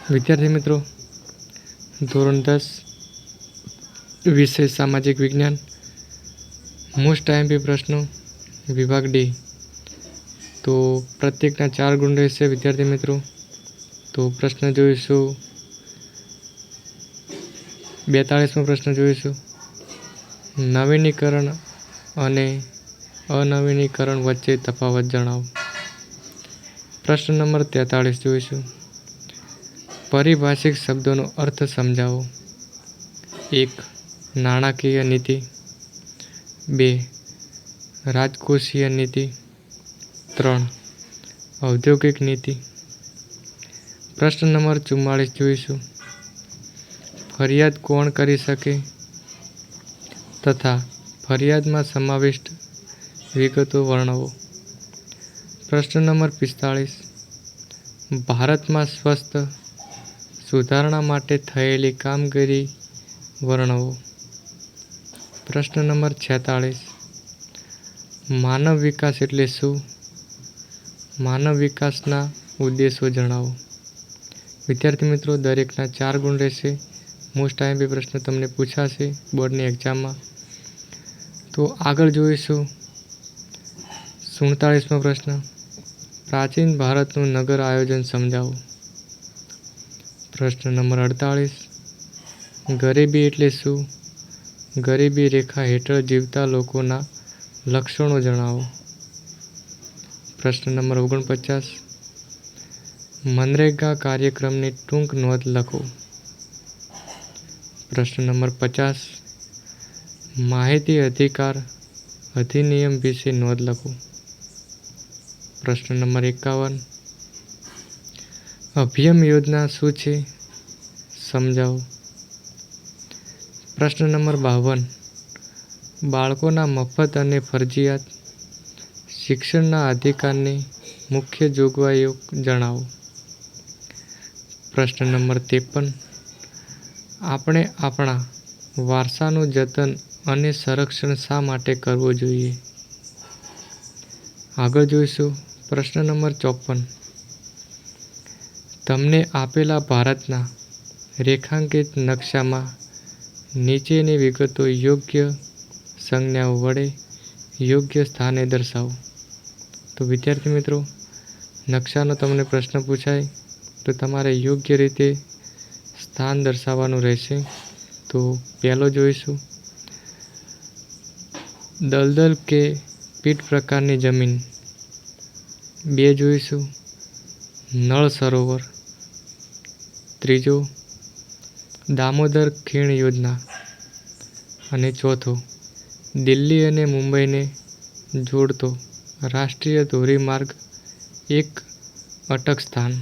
વિદ્યાર્થી મિત્રો, ધોરણ 10 વિષય સામાજિક વિજ્ઞાન, મોસ્ટ આઈએમપી પ્રશ્નો, વિભાગ ડી. તો પ્રત્યેકના 4 ગુણ રહેશે વિદ્યાર્થી મિત્રો. તો પ્રશ્ન જોઈશું, 42મો પ્રશ્ન જોઈશું, નવીનીકરણ અને અનવીનીકરણ વચ્ચે તફાવત જણાવો. પ્રશ્ન નંબર 43 જોઈશું, પારિભાષિક શબ્દોનો અર્થ સમજાવો. 1. નાણાકીય નીતિ. 2. રાજકોષીય નીતિ. 3. ઔદ્યોગિક નીતિ. પ્રશ્ન નંબર 44 જોઈશું, ફરિયાદ કોણ કરી શકે તથા ફરિયાદમાં સમાવિષ્ટ વિગતો વર્ણવો. પ્રશ્ન નંબર 45, ભારતમાં સ્વસ્થ સુધારણા માટે થયેલી કામગીરી વર્ણવો. પ્રશ્ન નંબર 46, માનવ વિકાસ એટલે શું? માનવ વિકાસના ઉદ્દેશો જણાવો. વિદ્યાર્થી મિત્રો, દરેકના 4 ગુણ રહેશે. મોસ્ટ આઈએમપી પ્રશ્ન તમને પૂછાશે બોર્ડની એક્ઝામમાં. તો આગળ જોઈશું 47મો પ્રશ્ન, પ્રાચીન ભારતનું નગર આયોજન સમજાવો. પ્રશ્ન નંબર 48, ગરીબી એટલે શું? ગરીબી રેખા હેઠળ જીવતા લોકોના લક્ષણો જણાવો. પ્રશ્ન નંબર 49, મનરેગા કાર્યક્રમની ટૂંક નોંધ લખો. પ્રશ્ન નંબર 50, માહિતી અધિકાર અધિનિયમ વિશે નોંધ લખો. પ્રશ્ન નંબર 51, અભિયમ યોજના શું છે? સમજાવો. પ્રશ્ન નંબર 52, બાળકોના મફત અને ફરજિયાત શિક્ષણના અધિકારની મુખ્ય જોગવાઈઓ જણાવો. પ્રશ્ન નંબર 53, આપણે આપણા વારસાનું જતન અને સંરક્ષણ શા માટે કરવું જોઈએ? આગળ જોઈશું પ્રશ્ન નંબર 54, તમને આપેલા ભારતના રેખાંકિત નકશામાં નીચેની વિગતો યોગ્ય સંજ્ઞાઓ વડે યોગ્ય સ્થાને દર્શાવો. તો વિદ્યાર્થી મિત્રો, નકશાનો તમને પ્રશ્ન પૂછાય તો તમારે યોગ્ય રીતે સ્થાન દર્શાવવાનું રહેશે. તો પહેલો જોઈશું, દલદલ કે પીટ પ્રકારની જમીન. 2 જોઈશું, નળ સરોવર. 3, દામોદર ખીણ યોજના. અને 4, દિલ્હી અને મુંબઈને જોડતો રાષ્ટ્રીય ધોરીમાર્ગ 1 અટક સ્થાન.